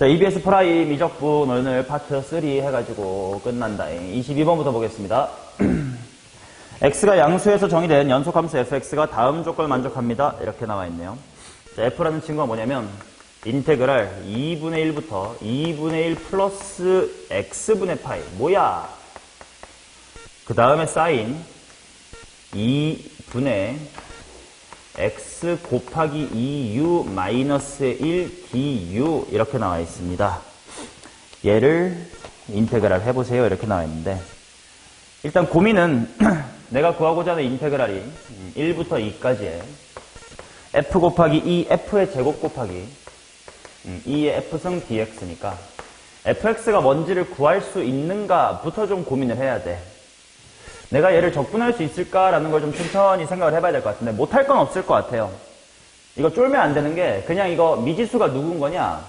자, EBS 프라임 미적분 오늘 파트 3 해가지고 끝난다. 22번부터 보겠습니다. x가 양수에서 정의된 연속함수 fx가 다음 조건을 만족합니다. 이렇게 나와 있네요. 자, f라는 친구가 뭐냐면 인테그랄 2분의 1부터 2분의 1 플러스 x분의 파이 뭐야? 그 다음에 사인 2분의 x 곱하기 2u 마이너스 1 du 이렇게 나와 있습니다. 얘를 인테그랄 해보세요. 이렇게 나와 있는데 일단 고민은 내가 구하고자 하는 인테그랄이 1부터 2까지의 f 곱하기 2 f의 제곱 곱하기 2의 f승 dx니까 fx가 뭔지를 구할 수 있는가부터 좀 고민을 해야 돼. 내가 얘를 적분할 수 있을까라는 걸 좀 천천히 생각을 해봐야 될 것 같은데 못할 건 없을 것 같아요. 이거 쫄면 안 되는 게 그냥 이거 미지수가 누군 거냐?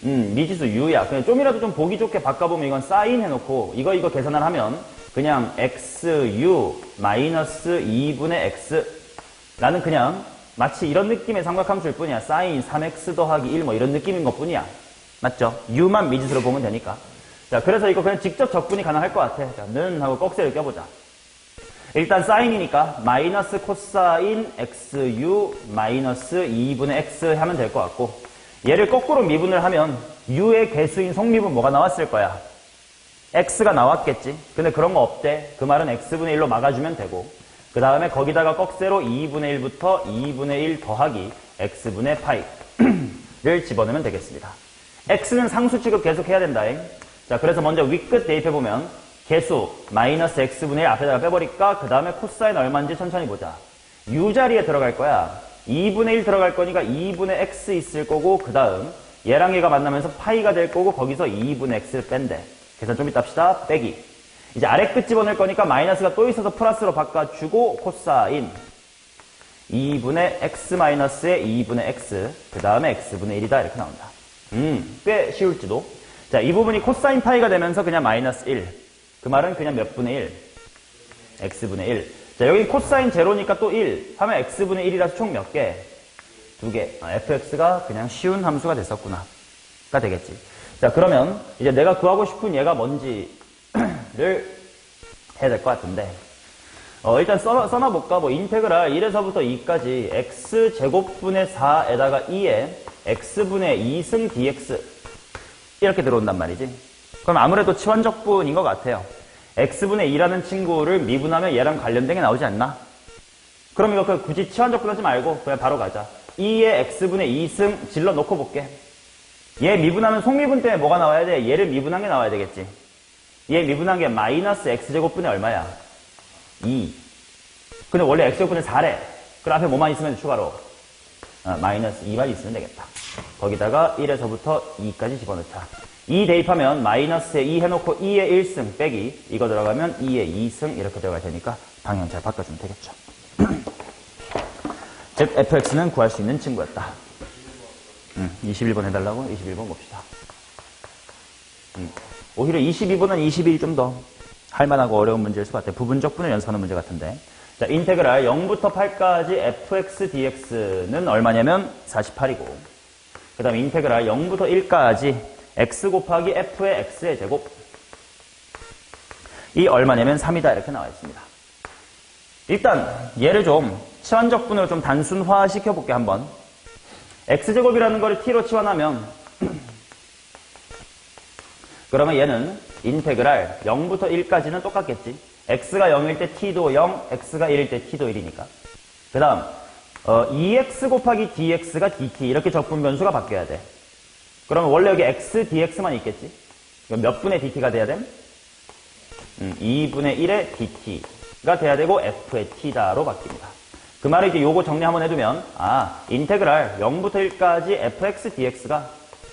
미지수 u야. 그냥 좀이라도 좀 보기 좋게 바꿔보면 이건 사인 해놓고 이거 계산을 하면 그냥 xu 마이너스 2분의 x 라는 그냥 마치 이런 느낌의 삼각함수일 뿐이야. 사인 3x 더하기 1 뭐 이런 느낌인 것 뿐이야. 맞죠? u만 미지수로 보면 되니까. 자, 그래서 이거 그냥 직접 적분이 가능할 것 같아. 자, 는 하고 꺽쇠를 껴보자. 일단 사인이니까 마이너스 코사인 xu 마이너스 2분의 x 하면 될 것 같고 얘를 거꾸로 미분을 하면 u의 개수인 속미분 뭐가 나왔을 거야? x가 나왔겠지. 근데 그런 거 없대. 그 말은 x분의 1로 막아주면 되고 그 다음에 거기다가 꺽쇠로 2분의 1부터 2분의 1 더하기 x분의 파이를 집어넣으면 되겠습니다. x는 상수 취급 계속 해야 된다잉. 자, 그래서 먼저 윗끝 대입해보면 개수 마이너스 x분의 1 앞에다가 빼버릴까? 그 다음에 코사인 얼마인지 천천히 보자. u 자리에 들어갈 거야. 2분의 1 들어갈 거니까 2분의 x 있을 거고 그 다음 얘랑 얘가 만나면서 파이가 될 거고 거기서 2분의 x를 뺀대. 계산 좀 이따 합시다. 빼기. 이제 아래 끝 집어넣을 거니까 마이너스가 또 있어서 플러스로 바꿔주고 코사인 2분의 x 마이너스의 2분의 x 그 다음에 x분의 1이다 이렇게 나온다. 꽤 쉬울지도. 자, 이 부분이 코사인 파이가 되면서 그냥 마이너스 1. 그 말은 그냥 몇 분의 1? x분의 1. 자, 여기 코사인 제로니까 또 1 하면 x분의 1이라서 총 몇 개? 2개. fx가 그냥 쉬운 함수가 됐었구나. 가 되겠지. 자, 그러면 이제 내가 구하고 싶은 얘가 뭔지를 해야 될 것 같은데 일단 써놔볼까? 뭐 인테그랄 1에서부터 2까지 x제곱분의 4에다가 2에 x분의 2승 dx 이렇게 들어온단 말이지. 그럼 아무래도 치환적분인 것 같아요. x분의 2라는 친구를 미분하면 얘랑 관련된 게 나오지 않나? 그럼 이거 굳이 치환적분 하지 말고 그냥 바로 가자. 2의 x분의 2승 질러 놓고 볼게. 얘 미분하면 속미분 때문에 뭐가 나와야 돼? 얘를 미분한 게 나와야 되겠지. 얘 미분한 게 마이너스 x제곱분의 얼마야? 2. 근데 원래 x제곱분의 4래. 그럼 앞에 뭐만 있으면 추가로? 마이너스 2만 있으면 되겠다. 거기다가 1에서부터 2까지 집어넣자. 2 대입하면 마이너스에 2 해놓고 2의 1승 빼기 이거 들어가면 2의 2승 이렇게 들어갈 테니까 방향 잘 바꿔주면 되겠죠. 즉 fx는 구할 수 있는 친구였다. 21번 해달라고? 21번 봅시다. 오히려 22번은 22이 좀 더 할만하고 어려운 문제일 것 같아. 부분적분을 연습하는 문제 같은데. 자, 인테그랄 0부터 8까지 fx dx는 얼마냐면 48이고 그 다음에 인테그랄 0부터 1까지 x 곱하기 f의 x의 제곱 이 얼마냐면 3이다 이렇게 나와 있습니다. 일단 얘를 좀 치환적분으로 좀 단순화 시켜볼게 한번. x제곱이라는 거를 t로 치환하면 그러면 얘는 인테그랄 0부터 1까지는 똑같겠지. x가 0일 때 t도 0, x가 1일 때 t도 1이니까. 그 다음 2x 곱하기 dx가 dt 이렇게 적분 변수가 바뀌어야 돼. 그러면 원래 여기 x, dx만 있겠지. 그럼 몇 분의 dt가 돼야 돼? 2분의 1의 dt가 돼야 되고 f의 t다로 바뀝니다. 그 말을 이제 요거 정리 한번 해두면 인테그랄 0부터 1까지 fx dx가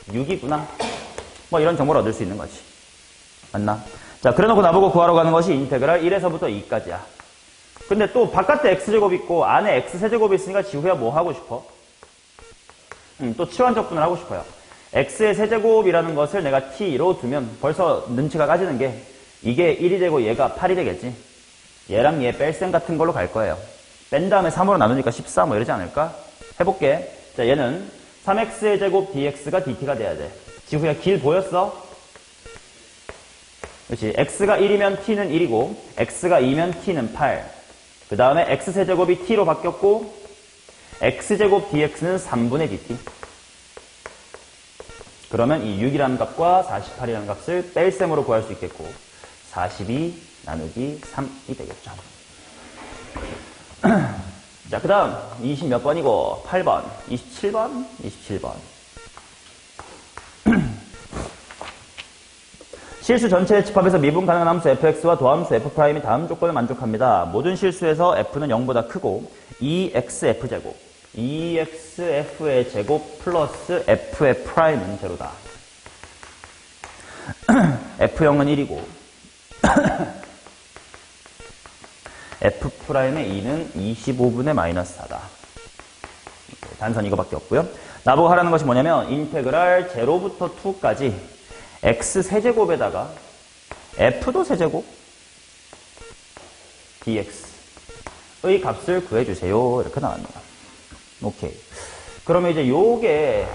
6이구나. 뭐 이런 정보를 얻을 수 있는 거지. 맞나? 자, 그래놓고 나보고 구하러 가는 것이 인테그랄 1에서부터 2까지야. 근데 또 바깥에 x제곱 있고 안에 x세제곱이 있으니까 지우야 뭐 하고 싶어? 또 치환적분을 하고 싶어요. x의 세제곱이라는 것을 내가 t로 두면 벌써 눈치가 까지는 게 이게 1이 되고 얘가 8이 되겠지. 얘랑 얘 뺄셈 같은 걸로 갈 거예요. 뺀 다음에 3으로 나누니까 14 뭐 이러지 않을까? 해볼게. 자, 얘는 3x의 제곱 dx가 dt가 돼야 돼. 지구야 길 보였어? 그렇지. x가 1이면 t는 1이고 x가 2면 t는 8. 그 다음에 x세제곱이 t로 바뀌었고 x제곱 dx는 3분의 dt. 그러면 이 6이라는 값과 48이라는 값을 뺄셈으로 구할 수 있겠고 42 나누기 3이 되겠죠. 자, 그 다음 20 몇 번이고 8번, 27번, 27번. 실수 전체의 집합에서 미분 가능한 함수 fx와 도함수 f'이 다음 조건을 만족합니다. 모든 실수에서 f는 0보다 크고 2xf제곱, 2xf의 제곱 플러스 f'은 제로다. f0은 1이고 f'의 2는 25분의 마이너스 4다. 단선 이거밖에 없고요. 나보고 하라는 것이 뭐냐면 인테그랄 0부터 2까지 x 세제곱에다가 f도 세제곱 dx의 값을 구해주세요. 이렇게 나왔네요. 오케이. 그러면 이제 요게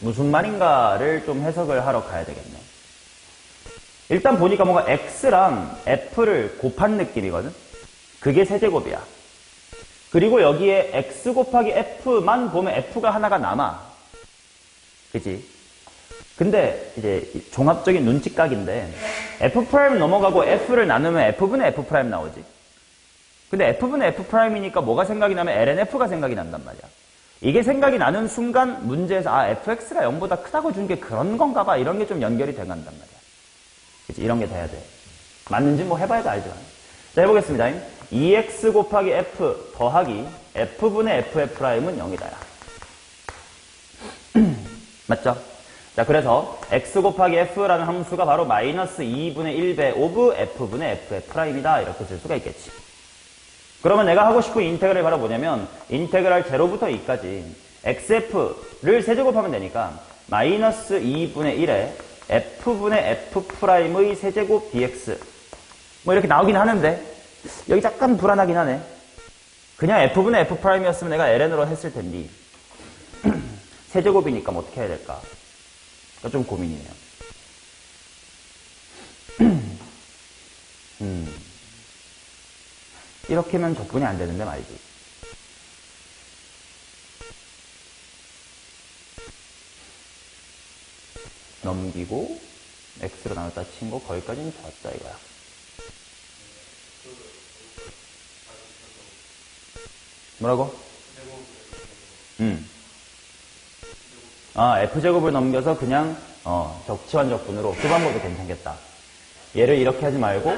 무슨 말인가를 좀 해석을 하러 가야 되겠네. 일단 보니까 뭔가 x랑 f를 곱한 느낌이거든. 그게 세제곱이야. 그리고 여기에 x 곱하기 f만 보면 f가 하나가 남아. 그치? 근데 이제 종합적인 눈치각인데 f' 넘어가고 f를 나누면 f분의 f' 나오지. 근데 f분의 f'이니까 뭐가 생각이 나면 lnf가 생각이 난단 말이야. 이게 생각이 나는 순간 문제에서 아 fx가 0보다 크다고 준 게 그런 건가 봐 이런 게 좀 연결이 돼간단 말이야. 그치? 이런 게 돼야 돼. 맞는지 뭐 해봐야 알죠. 자 해보겠습니다. 2x 곱하기 f 더하기 f분의 f'은 0이다. 맞죠? 자, 그래서 x 곱하기 f라는 함수가 바로 마이너스 2분의 1배 오브 f분의 f'이다. 이렇게 쓸 수가 있겠지. 그러면 내가 하고 싶은 인테그랄이 바로 뭐냐면 인테그랄 0부터 2까지 xf를 세제곱하면 되니까 마이너스 2분의 1에 f분의 f'의 세제곱 dx 뭐 이렇게 나오긴 하는데 여기 약간 불안하긴 하네. 그냥 f분의 f'이었으면 내가 ln으로 했을 텐데 세제곱이니까 뭐 어떻게 해야 될까? 좀 고민이네요. 이렇게면 적분이 안 되는데 말이지. 넘기고 x로 나눴다 친 거 거기까지는 좋았다 이거야. 뭐라고? 아, f제곱을 넘겨서 그냥 적치환 적분으로 그 방법도 괜찮겠다. 얘를 이렇게 하지 말고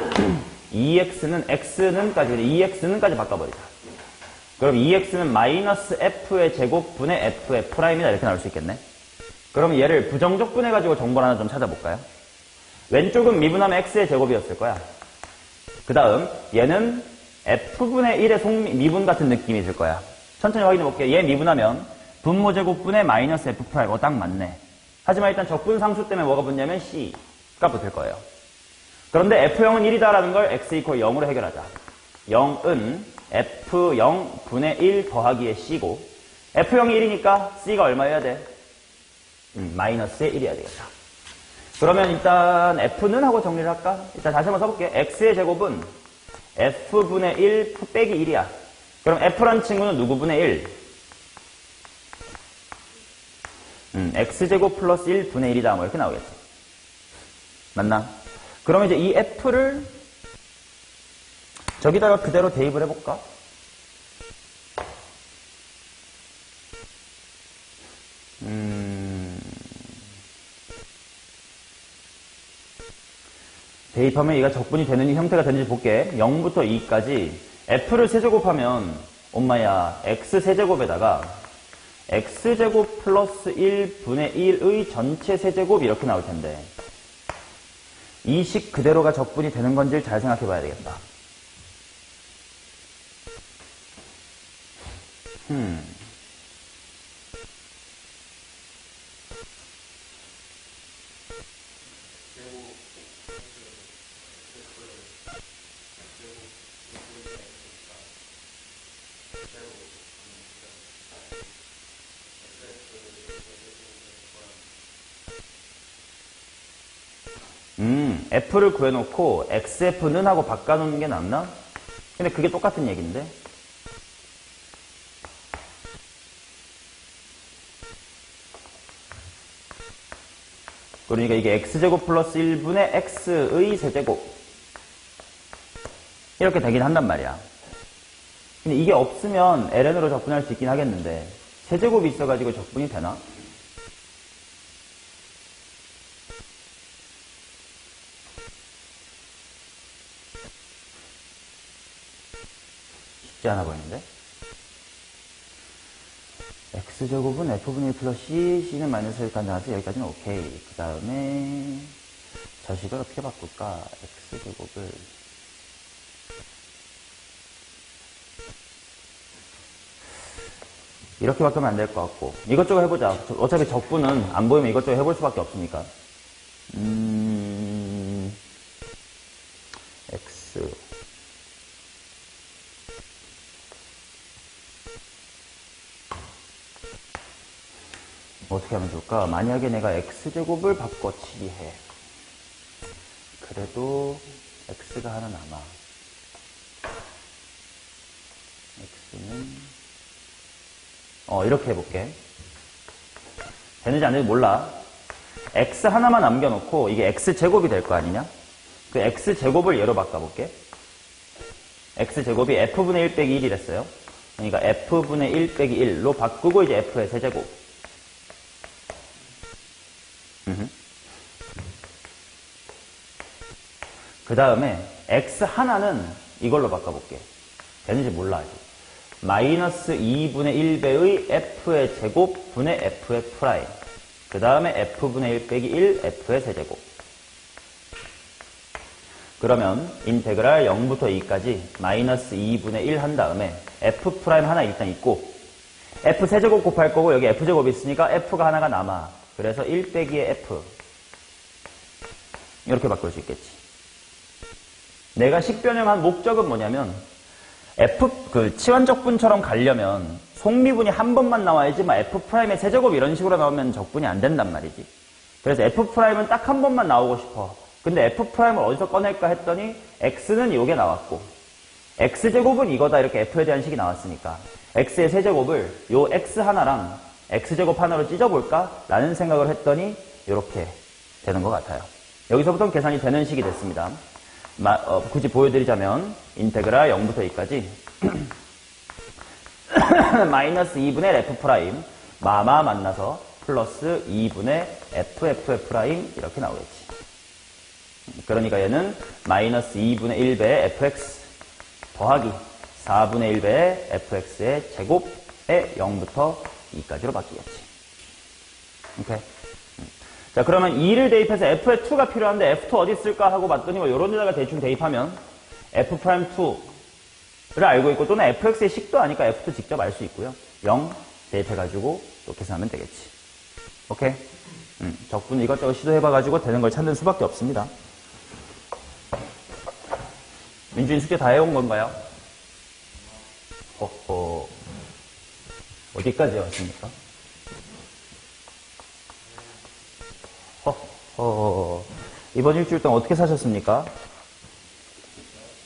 2x는 x는까지 2x는까지 바꿔버리자. 그럼 2x는 마이너스 f의 제곱분의 f'이다 이렇게 나올 수 있겠네. 그럼 얘를 부정적분해가지고 정보를 하나 좀 찾아볼까요? 왼쪽은 미분하면 x의 제곱이었을 거야. 그 다음 얘는 f분의 1의 미분 같은 느낌이 있을 거야. 천천히 확인해 볼게요. 얘 미분하면 분모제곱분의 마이너스 f'. 딱 맞네. 하지만 일단 적분상수 때문에 뭐가 붙냐면 c가 붙을 거예요. 그런데 f0은 1이다라는 걸 x 이퀄 0으로 해결하자. 0은 f0분의 1 더하기의 c고 f0이 1이니까 c가 얼마여야 돼? 마이너스의 1이어야 되겠다. 그러면 일단 f는 하고 정리를 할까? 일단 다시 한번 써볼게. x의 제곱은 f분의 1 빼기 1이야. 그럼 f라는 친구는 누구분의 1? x제곱 플러스 1분의 1이다. 뭐 이렇게 나오겠지. 맞나? 그러면 이제 이 f를 저기다가 그대로 대입을 해볼까? 대입하면 얘가 적분이 되는 형태가 되는지 볼게. 0부터 2까지 f를 세제곱하면 엄마야 x 세제곱에다가 x제곱 플러스 1분의 1의 전체 세제곱 이렇게 나올 텐데 이 식 그대로가 적분이 되는 건지를 잘 생각해 봐야 되겠다. f를 구해놓고 xf는 하고 바꿔놓는 게 낫나? 근데 그게 똑같은 얘기인데. 그러니까 이게 x제곱 플러스 1분의 x의 세제곱 이렇게 되긴 한단 말이야. 근데 이게 없으면 ln으로 적분할 수 있긴 하겠는데 세제곱이 있어가지고 적분이 되나? 쉽지 않아 보이는데? x제곱은 f분의 1 플러스 c, c는 마이너스 1까지 나와서 여기까지는 오케이. 그 다음에 저식을 어떻게 바꿀까? x제곱을 이렇게 바꾸면 안 될 것 같고 이것저것 해보자. 어차피 적분은 안 보이면 이것저것 해볼 수밖에 없으니까. x 어떻게 하면 좋을까? 만약에 내가 x제곱을 바꿔치기 해. 그래도 x가 하나 남아. x는 이렇게 해볼게. 되는지 안 되는지 몰라. x 하나만 남겨놓고 이게 x제곱이 될 거 아니냐? 그 x제곱을 얘로 바꿔볼게. x제곱이 f분의 1 빼기 1이랬어요. 그러니까 f분의 1 빼기 1로 바꾸고 이제 f의 세제곱. 그 다음에 x 하나는 이걸로 바꿔볼게. 되는지 몰라 아직. 마이너스 2분의 1배의 f의 제곱 분의 f의 프라임. 그 다음에 f분의 1 빼기 1 f의 세제곱. 그러면 인테그랄 0부터 2까지 마이너스 2분의 1 한 다음에 f 프라임 하나 일단 있고 f 세제곱 곱할 거고 여기 f제곱이 있으니까 f가 하나가 남아. 그래서 1 빼기의 f 이렇게 바꿀 수 있겠지. 내가 식변형한 목적은 뭐냐면 치환적분처럼 가려면 속미분이 한 번만 나와야지 f'의 세제곱 이런 식으로 나오면 적분이 안 된단 말이지. 그래서 f'은 딱 한 번만 나오고 싶어. 근데 f'을 어디서 꺼낼까 했더니 x는 이게 나왔고 x제곱은 이거다 이렇게 f에 대한 식이 나왔으니까 x의 세제곱을 요 x 하나랑 x제곱 하나로 찢어볼까? 라는 생각을 했더니 이렇게 되는 것 같아요. 여기서부터 계산이 되는 식이 됐습니다. 굳이 보여드리자면 인테그랄 0부터 2까지 마이너스 2분의 f 프라임 마마 만나서 플러스 2분의 ff 프라임 이렇게 나오겠지. 그러니까 얘는 마이너스 2분의 1배의 fx 더하기 4분의 1배의 fx의 제곱에 0부터 2까지로 바뀌겠지. 오케이. 자, 그러면 2를 대입해서 f의 2가 필요한데 f2 어디 있을까 하고 봤더니 뭐 요런 데다가 대충 대입하면 f'2를 알고 있고 또는 fx의 식도 아니까 f2 직접 알 수 있고요. 0 대입해가지고 또 계산하면 되겠지. 오케이? 적분 이것저것 시도해봐가지고 되는 걸 찾는 수밖에 없습니다. 민주인 숙제 다 해온 건가요? 어디까지 왔습니까? 이번 일주일 동안 어떻게 사셨습니까?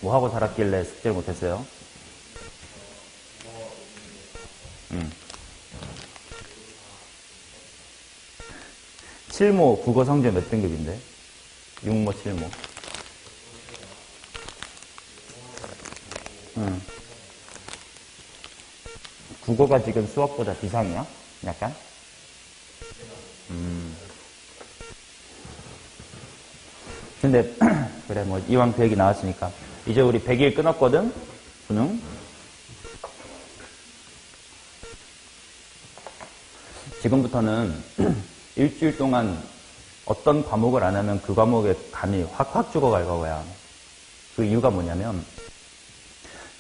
뭐 하고 살았길래 숙제를 못했어요? 칠모 국어 성적 몇 등급인데? 6모, 7모. 국어가 지금 수학보다 비상이야? 약간? 근데 그래 뭐 이왕 100이 나왔으니까 이제 우리 100일 끊었거든? 수능? 지금부터는 일주일 동안 어떤 과목을 안 하면 그 과목에 감이 확확 죽어갈 거야. 그 이유가 뭐냐면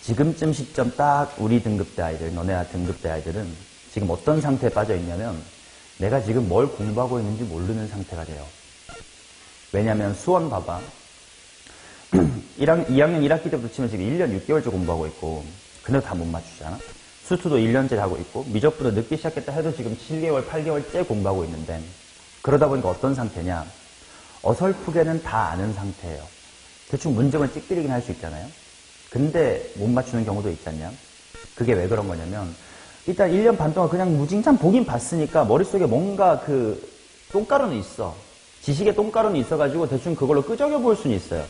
지금쯤 시점 딱 우리 등급대 아이들, 너네 등급대 아이들은 지금 어떤 상태에 빠져 있냐면 내가 지금 뭘 공부하고 있는지 모르는 상태가 돼요. 왜냐면 수원 봐봐. 2학년 1학기 때부터 치면 지금 1년 6개월째 공부하고 있고 근데 다 못 맞추잖아. 수투도 1년째 하고 있고 미적분도 늦게 시작했다 해도 지금 7개월, 8개월째 공부하고 있는데 그러다 보니까 어떤 상태냐. 어설프게는 다 아는 상태예요. 대충 문제만 찍드리긴 할 수 있잖아요. 근데 못 맞추는 경우도 있지 않냐? 그게 왜 그런 거냐면 일단 1년 반 동안 그냥 무진장 보긴 봤으니까 머릿속에 뭔가 그 똥가루는 있어. 지식의 똥가루는 있어가지고 대충 그걸로 끄적여 볼 수는 있어요.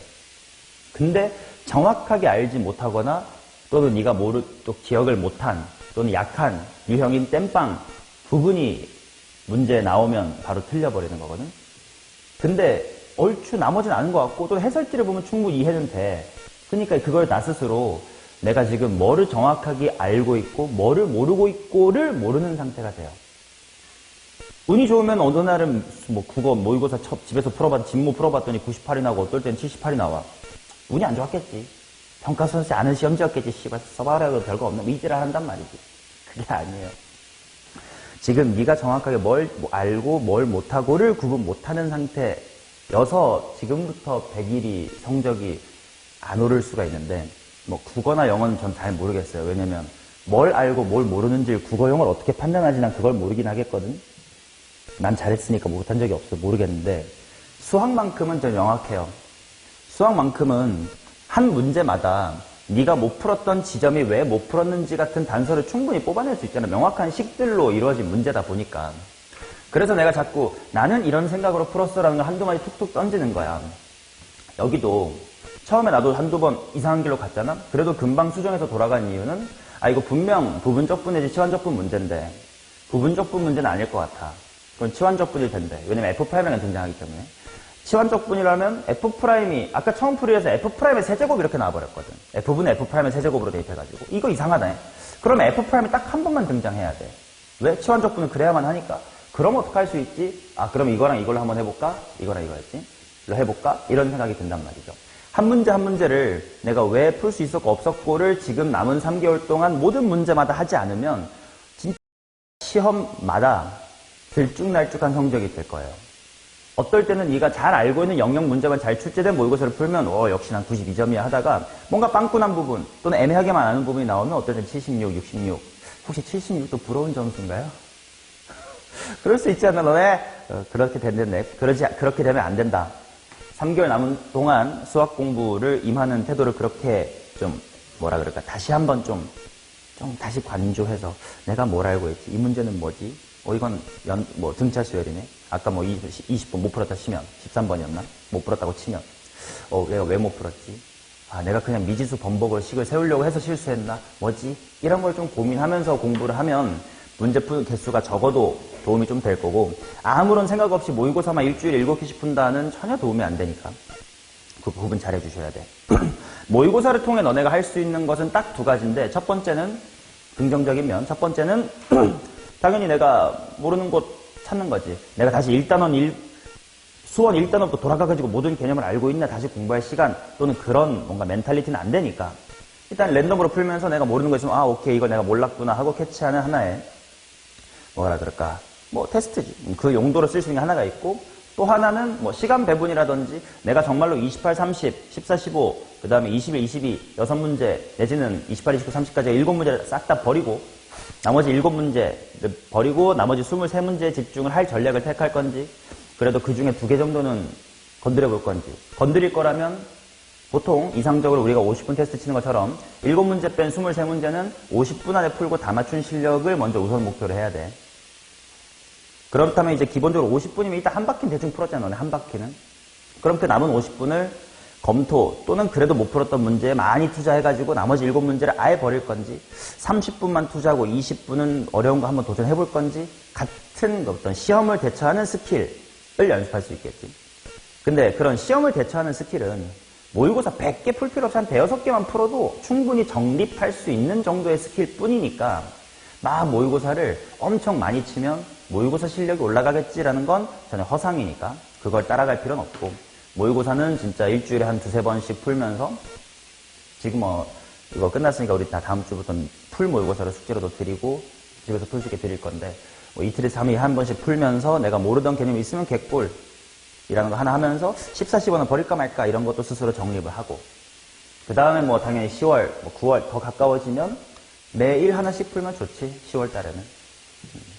근데 정확하게 알지 못하거나 또는 네가 또 기억을 못한 또는 약한 유형인 땜빵 부분이 문제에 나오면 바로 틀려버리는 거거든. 근데 얼추 나머지는 아는 것 같고 또 해설지를 보면 충분히 이해는 돼. 그러니까 그걸 나 스스로 내가 지금 뭐를 정확하게 알고 있고 뭐를 모르고 있고를 모르는 상태가 돼요. 운이 좋으면 어느 날은 뭐 국어 모의고사 집에서 진모 풀어봤더니 98이 나고 어떨 땐 78이 나와. 운이 안 좋았겠지. 평가수 선생님 아는 시험지였겠지. 씨발 써봐라도 별거 없는 이지랄 한단 말이지. 그게 아니에요. 지금 네가 정확하게 뭘 알고 뭘 못하고를 구분 못하는 상태여서 지금부터 100일이 성적이 안 오를 수가 있는데 뭐 국어나 영어는 전 잘 모르겠어요. 왜냐면 뭘 알고 뭘 모르는지 국어 영어를 어떻게 판단하지 난 그걸 모르긴 하겠거든. 난 잘했으니까 못한 적이 없어 모르겠는데 수학만큼은 좀 명확해요. 수학만큼은 한 문제마다 네가 못 풀었던 지점이 왜 못 풀었는지 같은 단서를 충분히 뽑아낼 수 있잖아. 명확한 식들로 이루어진 문제다 보니까. 그래서 내가 자꾸 나는 이런 생각으로 풀었어라는 걸 한두 마디 툭툭 던지는 거야. 여기도 처음에 나도 한두 번 이상한 길로 갔잖아. 그래도 금방 수정해서 돌아간 이유는 이거 분명 부분적분이지 치환적분 문제인데 부분적분 문제는 아닐 것 같아. 그건 치환적분일 텐데. 왜냐면 F'이랑 등장하기 때문에. 치환적분이라면 F'이 아까 처음 풀이에서 F'의 세제곱 이렇게 나와버렸거든. F분의 F'의 세제곱으로 대입해가지고. 이거 이상하네. 그럼 F'이 딱 한 번만 등장해야 돼. 왜? 치환적분은 그래야만 하니까. 그럼 어떻게 할 수 있지? 그럼 이거랑 이걸로 한번 해볼까? 이거랑 이거였지? 이거 해볼까? 이런 생각이 든단 말이죠. 한 문제 한 문제를 내가 왜 풀 수 있었고 없었고를 지금 남은 3개월 동안 모든 문제마다 하지 않으면 진짜 시험마다 들쭉날쭉한 성적이 될 거예요. 어떨 때는 네가 잘 알고 있는 영역 문제만 잘 출제된 모의고사를 풀면 역시 난 92점이야 하다가 뭔가 빵꾸난 부분 또는 애매하게만 아는 부분이 나오면 어떨 땐 76, 66 혹시 76도 부러운 점수인가요? 그럴 수 있지 않나 너네? 그렇게 됐네. 그렇게 되면 안 된다. 3개월 남은 동안 수학 공부를 임하는 태도를 그렇게 좀 뭐라 그럴까 다시 한번 좀 다시 관조해서 내가 뭘 알고 있지? 이 문제는 뭐지? 이건 등차 수열이네. 아까 20번 못 풀었다 치면 13번이었나? 못 풀었다고 치면 내가 왜 못 풀었지? 내가 그냥 미지수 번복을 식을 세우려고 해서 실수했나? 뭐지? 이런 걸 좀 고민하면서 공부를 하면 문제 푸는 개수가 적어도 도움이 좀 될 거고 아무런 생각 없이 모의고사만 일주일에 7개씩 푼다는 전혀 도움이 안 되니까 그 부분 잘 해주셔야 돼. 모의고사를 통해 너네가 할 수 있는 것은 딱 두 가지인데 첫 번째는 긍정적인 면, 첫 번째는 당연히 내가 모르는 곳 찾는 거지. 내가 다시 수원 1단원부터 돌아가가지고 모든 개념을 알고 있나 다시 공부할 시간 또는 그런 뭔가 멘탈리티는 안 되니까 일단 랜덤으로 풀면서 내가 모르는 거 있으면 오케이 이거 내가 몰랐구나 하고 캐치하는 하나의 뭐라 그럴까 테스트지. 그 용도로 쓸 수 있는 게 하나가 있고 또 하나는 시간 배분이라든지 내가 정말로 28, 30, 14, 15 그 다음에 21, 22 6문제 내지는 28, 29, 30까지 7문제를 싹 다 버리고 나머지 7문제 버리고 나머지 23문제에 집중을 할 전략을 택할 건지 그래도 그 중에 2개 정도는 건드려 볼 건지 건드릴 거라면 보통 이상적으로 우리가 50분 테스트 치는 것처럼 7문제 뺀 23문제는 50분 안에 풀고 다 맞춘 실력을 먼저 우선 목표로 해야 돼. 그렇다면 이제 기본적으로 50분이면 일단 한 바퀴는 대충 풀었잖아, 너네 한 바퀴는. 그럼 그 남은 50분을 검토 또는 그래도 못 풀었던 문제에 많이 투자해가지고 나머지 7문제를 아예 버릴 건지 30분만 투자하고 20분은 어려운 거 한번 도전해 볼 건지 같은 어떤 시험을 대처하는 스킬을 연습할 수 있겠지. 근데 그런 시험을 대처하는 스킬은 모의고사 100개 풀 필요 없이 한 5-6개만 풀어도 충분히 정립할 수 있는 정도의 스킬 뿐이니까 막 모의고사를 엄청 많이 치면 모의고사 실력이 올라가겠지라는 건 전혀 허상이니까 그걸 따라갈 필요는 없고 모의고사는 진짜 일주일에 한 2-3번씩 풀면서 지금 이거 끝났으니까 우리 다 다음 주부터는 풀 모의고사를 숙제로도 드리고 집에서 풀 수 있게 드릴 건데 이틀에 3일에 한 번씩 풀면서 내가 모르던 개념이 있으면 개꿀 이라는 거 하나 하면서 14, 15는 버릴까 말까 이런 것도 스스로 정립을 하고 그 다음에 당연히 10월, 9월 더 가까워지면 매일 하나씩 풀면 좋지. 10월 달에는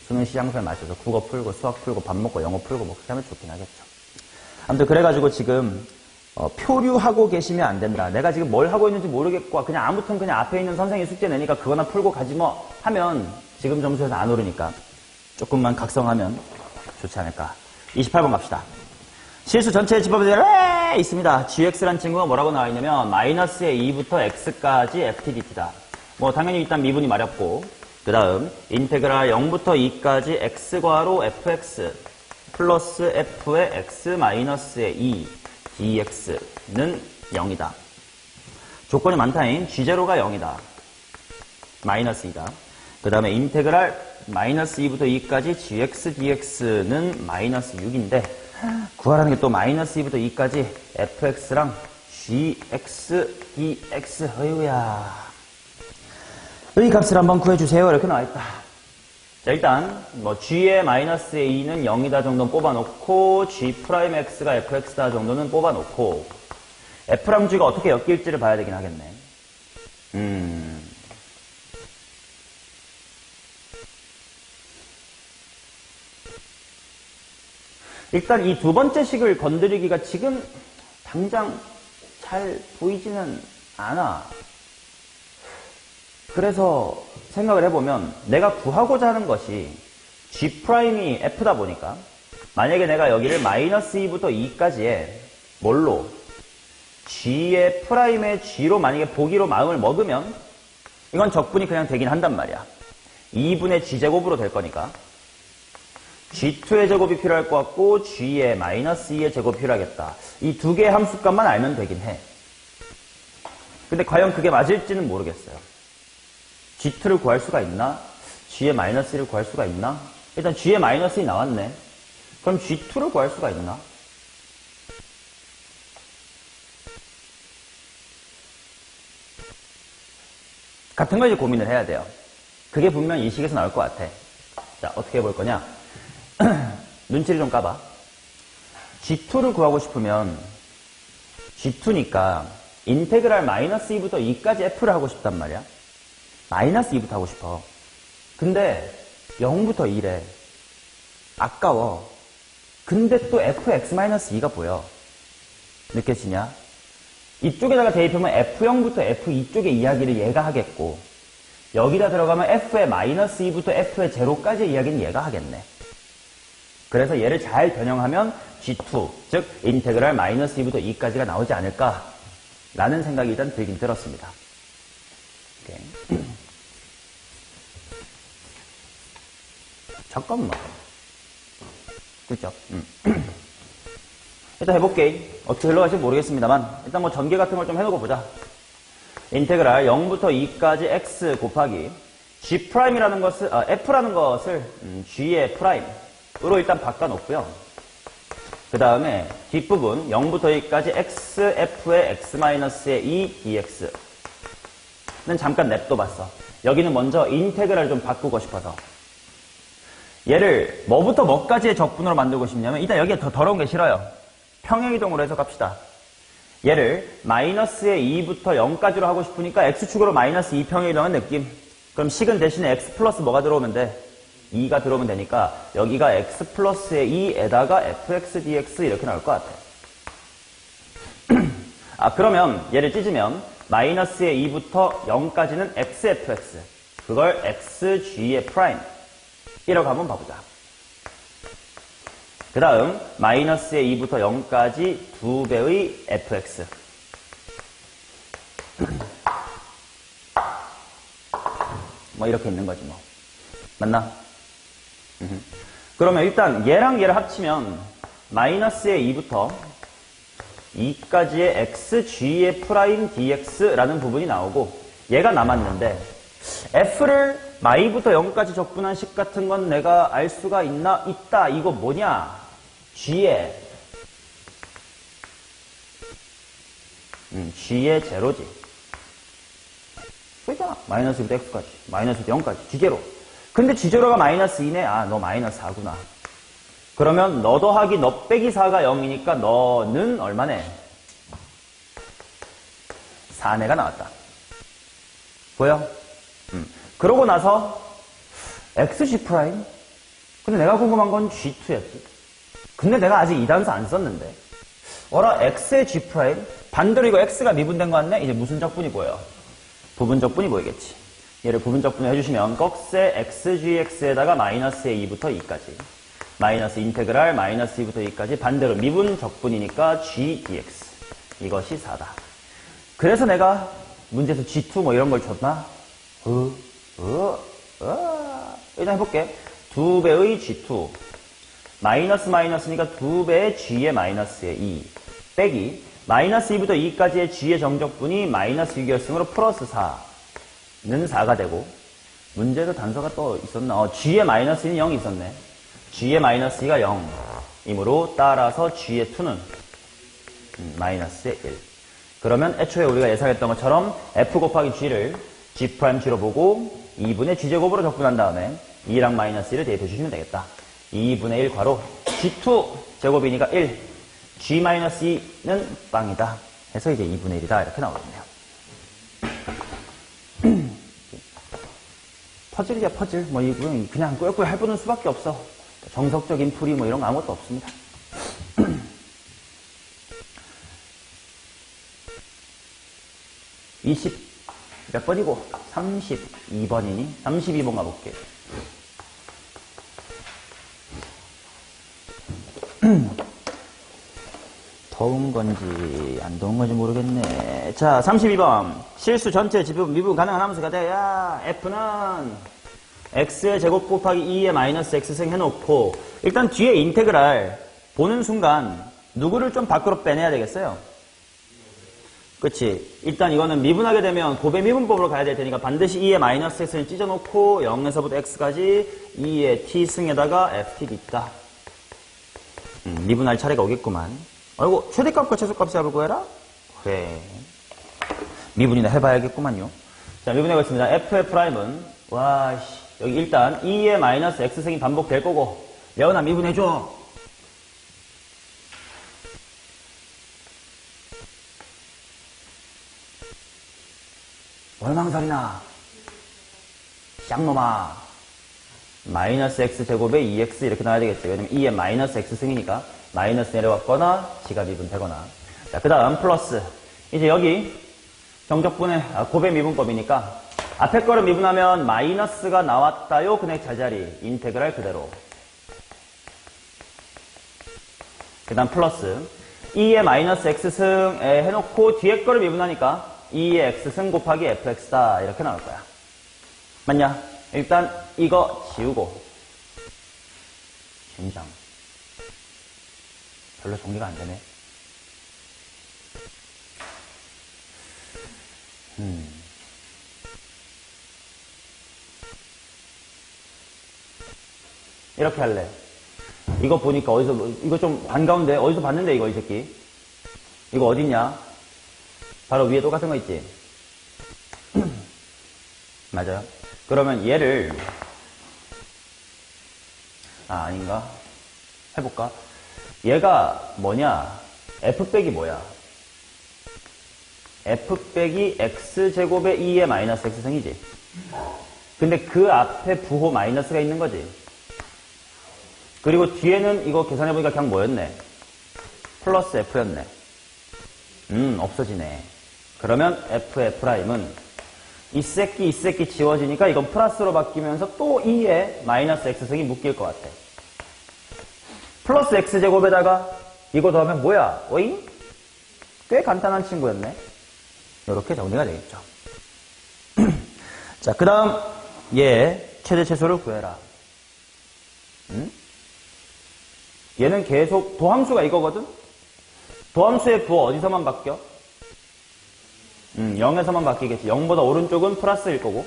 수능 시장소에 맞춰서 국어 풀고 수학 풀고 밥 먹고 영어 풀고 그렇게 하면 좋긴 하겠죠. 아무튼 그래가지고 지금 표류하고 계시면 안 된다. 내가 지금 뭘 하고 있는지 모르겠고 그냥 아무튼 그냥 앞에 있는 선생님 숙제 내니까 그거나 풀고 가지 뭐 하면 지금 점수에서 안 오르니까 조금만 각성하면 좋지 않을까. 28번 갑시다. 실수 전체의 집합에 있습니다. gx란 친구가 뭐라고 나와 있냐면 마이너스의 2부터 x까지 ftdt다. 뭐 당연히 일단 미분이 마렵고 그 다음 인테그랄 0부터 2까지 x괄호 fx 플러스 f의 x 마이너스의 2 dx는 0이다. 조건이 많다잉. g0가 0이다. 마이너스 2다. 그 다음에 인테그랄 마이너스 2부터 2까지 gx dx는 마이너스 6인데 구하라는 게 또 마이너스 2부터 2까지 fx랑 gx dx 어이구야. 이 값을 한번 구해주세요. 이렇게 나와있다. 자, 일단 뭐 g의 마이너스의 2는 0이다 정도는 뽑아놓고 g'x가 fx다 정도는 뽑아놓고 f랑 g가 어떻게 엮일지를 봐야 되긴 하겠네. 일단 이 두 번째 식을 건드리기가 지금 당장 잘 보이지는 않아. 그래서 생각을 해보면 내가 구하고자 하는 것이 G'이 F다 보니까 만약에 내가 여기를 마이너스 2부터 2까지의 뭘로? G의 프라임의 G로 만약에 보기로 마음을 먹으면 이건 적분이 그냥 되긴 한단 말이야. 2분의 G제곱으로 될 거니까 G2의 제곱이 필요할 것 같고 G의 마이너스 2의 제곱이 필요하겠다. 이 두 개의 함수값만 알면 되긴 해. 근데 과연 그게 맞을지는 모르겠어요. G2를 구할 수가 있나? G의 마이너스 1을 구할 수가 있나? 일단 G의 마이너스 1이 나왔네. 그럼 G2를 구할 수가 있나? 같은 걸 이제 고민을 해야 돼요. 그게 분명 이 식에서 나올 것 같아. 자, 어떻게 해볼 거냐? 눈치를 좀 까봐. G2를 구하고 싶으면 G2니까 인테그랄 마이너스 2부터 2까지 F를 하고 싶단 말이야. 마이너스 2부터 하고 싶어. 근데 0부터 2래. 아까워. 근데 또 fx-2가 보여. 느껴지냐? 이쪽에다가 대입하면 f0부터 f2 쪽의 이야기를 얘가 하겠고 여기다 들어가면 f의 마이너스 2부터 f의 제로까지의 이야기는 얘가 하겠네. 그래서 얘를 잘 변형하면 G2, 즉 인테그랄 마이너스 2부터 2까지가 나오지 않을까 라는 생각이 일단 들긴 들었습니다. 오케이. 잠깐만. 그죠? 일단 해볼게. 어떻게 흘러갈지 모르겠습니다만 일단 뭐 전개 같은 걸 좀 해놓고 보자. 인테그랄 0부터 2까지 x 곱하기 g'이라는 것을 f라는 것을 g의 프라임으로 일단 바꿔놓고요. 그 다음에 뒷부분 0부터 2까지 xf의 x-의 2 dx는 잠깐 냅둬봤어. 여기는 먼저 인테그랄 좀 바꾸고 싶어서 얘를 뭐부터 뭐까지의 적분으로 만들고 싶냐면 일단 여기에 더 더러운 게 싫어요. 평행이동으로 해서 갑시다. 얘를 마이너스의 2부터 0까지로 하고 싶으니까 x축으로 마이너스 2평행이동한 느낌. 그럼 식은 대신에 x 플러스 뭐가 들어오면 돼? 2가 들어오면 되니까 여기가 x 플러스의 2에다가 fx dx 이렇게 나올 것 같아. 그러면 얘를 찢으면 마이너스의 2부터 0까지는 xfx 그걸 xg의 프라임 이라고 한번 봐보자. 그 다음 마이너스의 2부터 0까지 2배의 fx 뭐 이렇게 있는 거지 뭐. 맞나? 그러면 일단 얘랑 얘를 합치면 마이너스의 2부터 2까지의 xg의 프라임 dx라는 부분이 나오고 얘가 남았는데 f를 마이부터 0까지 적분한 식 같은 건 내가 알 수가 있나? 있다. 이거 뭐냐? g의 g의 제로지. 그잖아. 마이너스부터 x까지, 마이너스부터 0까지, g제로. 근데 g제로가 마이너스 2네? 아, 너 마이너스 4구나. 그러면 너 더하기 너 빼기 4가 0이니까 너는 얼마네? 4네가 나왔다. 보여? 그러고 나서 xg 프라임? 근데 내가 궁금한 건 g2였지. 근데 내가 아직 2단수 안 썼는데 어라, x의 g 프라임? 반대로 이거 x가 미분된 거 같네? 이제 무슨 적분이 보여? 부분적분이 보이겠지. 얘를 부분적분을 해주시면 꺽쇠 xgx에다가 마이너스의 2부터 2까지. 마이너스 인테그랄 마이너스 2부터 2까지 반대로 미분적분이니까 g dx. 이것이 4다. 그래서 내가 문제에서 g2 뭐 이런 걸 줬나? 일단 해볼게. 2배의 g2 마이너스니까 2배의 g의 마이너스의 2 빼기 마이너스 2부터 2까지의 g의 정적분이 마이너스 6이었으므로 플러스 4는 4가 되고 문제에서 단서가 또 있었나? g의 마이너스 2는 0이 있었네. g의 마이너스 2가 0이므로 따라서 g의 2는 마이너스의 1. 그러면 애초에 우리가 예상했던 것처럼 f 곱하기 g를 g'로 보고 2분의 g제곱으로 적분한 다음에 2랑 마이너스 1을 대입해 주시면 되겠다. 2분의 1 괄호 g2 제곱이니까 1 g-2는 빵이다 해서 이제 2분의 1이다 이렇게 나오겠네요. 퍼즐이야 퍼즐. 뭐 이건 그냥 꾸역꾸역 해보는 수밖에 없어. 정석적인 풀이 뭐 이런 거 아무것도 없습니다. 20 몇 번이고? 32번이니? 32번 가볼게. 더운 건지 안 더운 건지 모르겠네. 자, 32번. 실수 전체 지분 미분 가능한 함수가 돼야 f는 x의 제곱 곱하기 2의 마이너스 x승 해놓고 일단 뒤에 인테그랄 보는 순간 누구를 좀 밖으로 빼내야 되겠어요? 그치. 일단 이거는 미분하게 되면 곱의 미분법으로 가야 될 테니까 반드시 2의 마이너스 x를 찢어놓고 0에서부터 x까지 2의 t승에다가 ft 있다. 미분할 차례가 오겠구만. 아이고, 최대값과 최소값 잡을 거해라? 그래. 미분이나 해봐야겠구만요. 자, 미분해보겠습니다. f'은, 여기 일단 2의 마이너스 x승이 반복될 거고, 레오나 미분해줘. 얼망설이나. 쌍놈아. 마이너스 x제곱에 2x 이렇게 나와야 되겠지. 왜냐면 2의 마이너스 x승이니까 마이너스 내려왔거나 지가 미분되거나. 자, 그 다음 플러스. 이제 여기 정적분의 곱의 미분법이니까 앞에 거를 미분하면 마이너스가 나왔다요. 그냥 제자리 인테그랄 그대로. 그 다음 플러스 2의 마이너스 x승에 해놓고 뒤에 거를 미분하니까 2의 x승 곱하기 fx다 이렇게 나올 거야. 맞냐? 일단 이거 지우고 진장 별로 정리가 안 되네. 이렇게 할래. 이거 보니까 어디서 이거 좀 반가운데 어디서 봤는데 이거 이 새끼. 이거 어딨냐? 바로 위에 똑같은 거 있지? 맞아요. 그러면 얘를 아닌가? 해볼까? 얘가 뭐냐? f 빼기 뭐야? f 빼기 x제곱의 2의 마이너스 x승이지. 근데 그 앞에 부호 마이너스가 있는 거지. 그리고 뒤에는 이거 계산해보니까 그냥 뭐였네? 플러스 f였네. 없어지네. 그러면 f'은 이 새끼 지워지니까 이건 플러스로 바뀌면서 또 2의 마이너스 x승이 묶일 것 같아. 플러스 x제곱에다가 이거 더하면 뭐야? 오잉? 꽤 간단한 친구였네. 이렇게 정리가 되겠죠. 자, 그 다음 얘 최대 최소를 구해라. 얘는 계속 도함수가 이거거든? 도함수의 부호 어디서만 바뀌어? 0에서만 바뀌겠지. 0보다 오른쪽은 플러스일 거고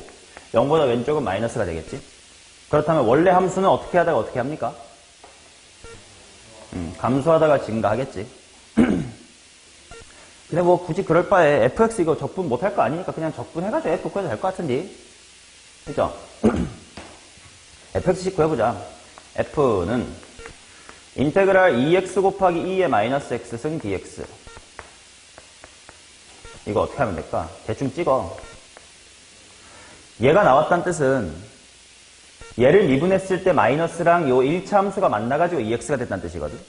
0보다 왼쪽은 마이너스가 되겠지. 그렇다면 원래 함수는 어떻게 하다가 어떻게 합니까? 감소하다가 증가하겠지. 근데 뭐 굳이 그럴 바에 fx 이거 적분 못할 거 아니니까 그냥 적분해가지고 f 구해도 될 것 같은데. 그죠? fx씩 구해보자. f는 인테그랄 2x 곱하기 2의 마이너스 x승 dx. 이거 어떻게 하면 될까? 대충 찍어. 얘가 나왔다는 뜻은 얘를 미분했을 때 마이너스랑 요 1차 함수가 만나가지고 2x가 됐다는 뜻이거든.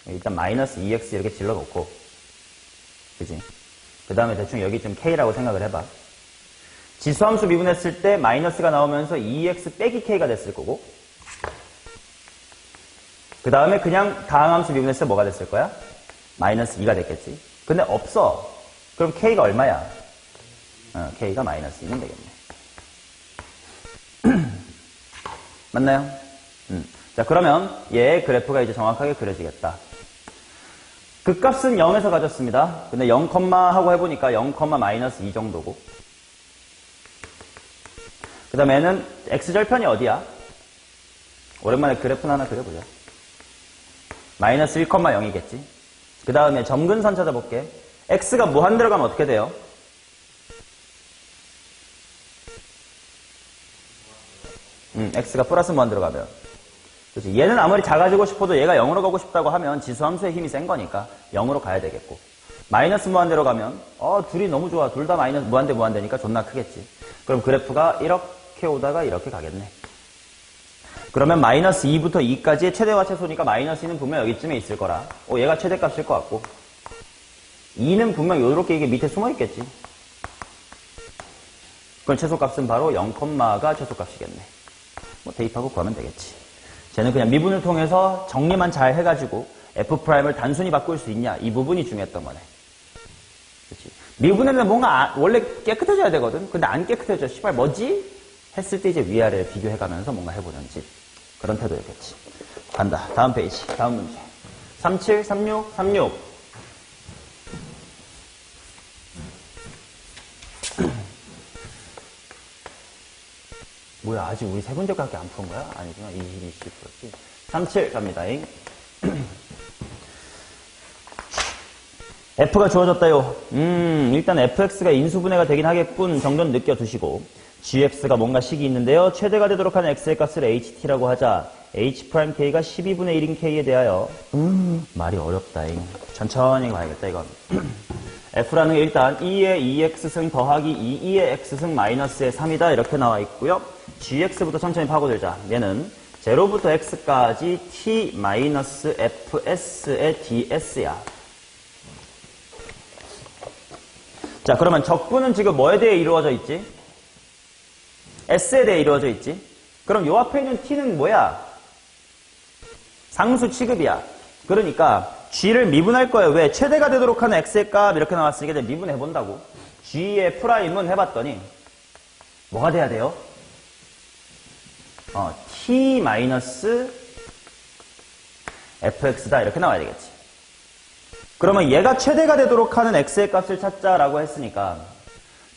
일단 마이너스 2x 이렇게 질러놓고 그지? 그 다음에 대충 여기쯤 K라고 생각을 해봐. 지수함수 미분했을 때 마이너스가 나오면서 2x 빼기 K가 됐을 거고, 그 다음에 그냥 다항함수 미분했을 때 뭐가 됐을 거야? 마이너스 2가 됐겠지. 근데 없어. 그럼 K가 얼마야? K가 마이너스 2면 되겠네. 맞나요? 자, 그러면 얘의 그래프가 이제 정확하게 그려지겠다. 그 값은 0에서 가졌습니다. 근데 0, 하고 해보니까 0, 마이너스 2 정도고. 그 다음에 얘는 x절편이 어디야? 오랜만에 그래프나 하나 그려보자. 마이너스 1,0이겠지. 그 다음에 점근선 찾아볼게. x가 무한대로 가면 어떻게 돼요? x가 플러스 무한대로 가면. 그렇지. 얘는 아무리 작아지고 싶어도 얘가 0으로 가고 싶다고 하면 지수함수의 힘이 센 거니까 0으로 가야 되겠고. 마이너스 무한대로 가면 둘이 너무 좋아. 둘 다 마이너스 무한대니까 존나 크겠지. 그럼 그래프가 이렇게 오다가 이렇게 가겠네. 그러면 마이너스 2부터 2까지의 최대와 최소니까 마이너스 2는 분명 여기쯤에 있을 거라. 얘가 최대값일 것 같고 2는 분명 이렇게 이게 밑에 숨어 있겠지. 그럼 최소값은 바로 0,가 최소값이겠네. 대입하고 구하면 되겠지. 쟤는 그냥 미분을 통해서 정리만 잘 해가지고 f'을 단순히 바꿀 수 있냐, 이 부분이 중요했던 거네. 그렇지. 미분에는 뭔가 원래 깨끗해져야 되거든. 근데 안 깨끗해져. 씨발 뭐지? 했을 때 이제 위아래를 비교해가면서 뭔가 해보는지 그런 태도였겠지. 간다. 다음 페이지. 다음 문제. 37, 36, 36. 뭐야, 아직 우리 세 문제밖에 안 푼 거야? 아니구나. 20, 20 풀었지. 37 갑니다. F가 주어졌다요. 일단 fx가 인수분해가 되긴 하겠군 정도는 느껴두시고, gx가 뭔가 식이 있는데요. 최대가 되도록 하는 x의 값을 ht라고 하자. h'k가 12분의 1인 k에 대하여. 말이 어렵다잉. 천천히 가야겠다, 이건. f라는 게 일단 2의 2x승 더하기 2의 x승 마이너스의 3이다 이렇게 나와 있고요. gx부터 천천히 파고들자. 얘는 0부터 x까지 t 마이너스 fs의 ds야. 자, 그러면 적분은 지금 뭐에 대해 이루어져 있지? s에 대해 이루어져 있지? 그럼 요 앞에 있는 t는 뭐야? 상수 취급이야. 그러니까 g를 미분할 거예요. 왜? 최대가 되도록 하는 x의 값 이렇게 나왔으니까 이제 미분해본다고. g의 프라임은 해봤더니 뭐가 돼야 돼요? t 마이너스 fx다 이렇게 나와야 되겠지. 그러면 얘가 최대가 되도록 하는 x의 값을 찾자라고 했으니까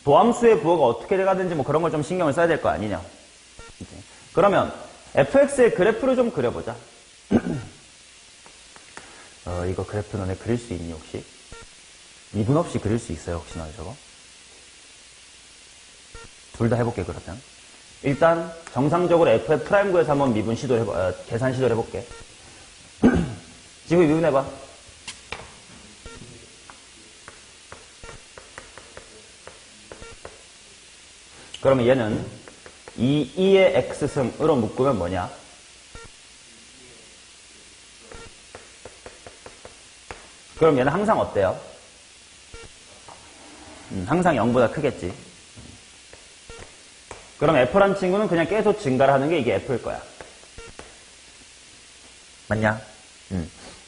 도함수의 부호가 어떻게 돼가든지 뭐 그런 걸 좀 신경을 써야 될 거 아니냐. 그러면 fx의 그래프를 좀 그려보자. 이거 그래프 너네 그릴 수 있니 혹시? 미분 없이 그릴 수 있어요 혹시 너네 저거? 둘 다 해볼게 그러면. 일단 정상적으로 f의 프라임 구해서 한번 미분 시도를 계산 시도를 해볼게. 지금 미분해봐. 그러면 얘는 2의 x승으로 묶으면 뭐냐? 그럼 얘는 항상 어때요? 항상 0보다 크겠지. 그럼 f란 친구는 그냥 계속 증가를 하는 게 이게 f일 거야. 맞냐?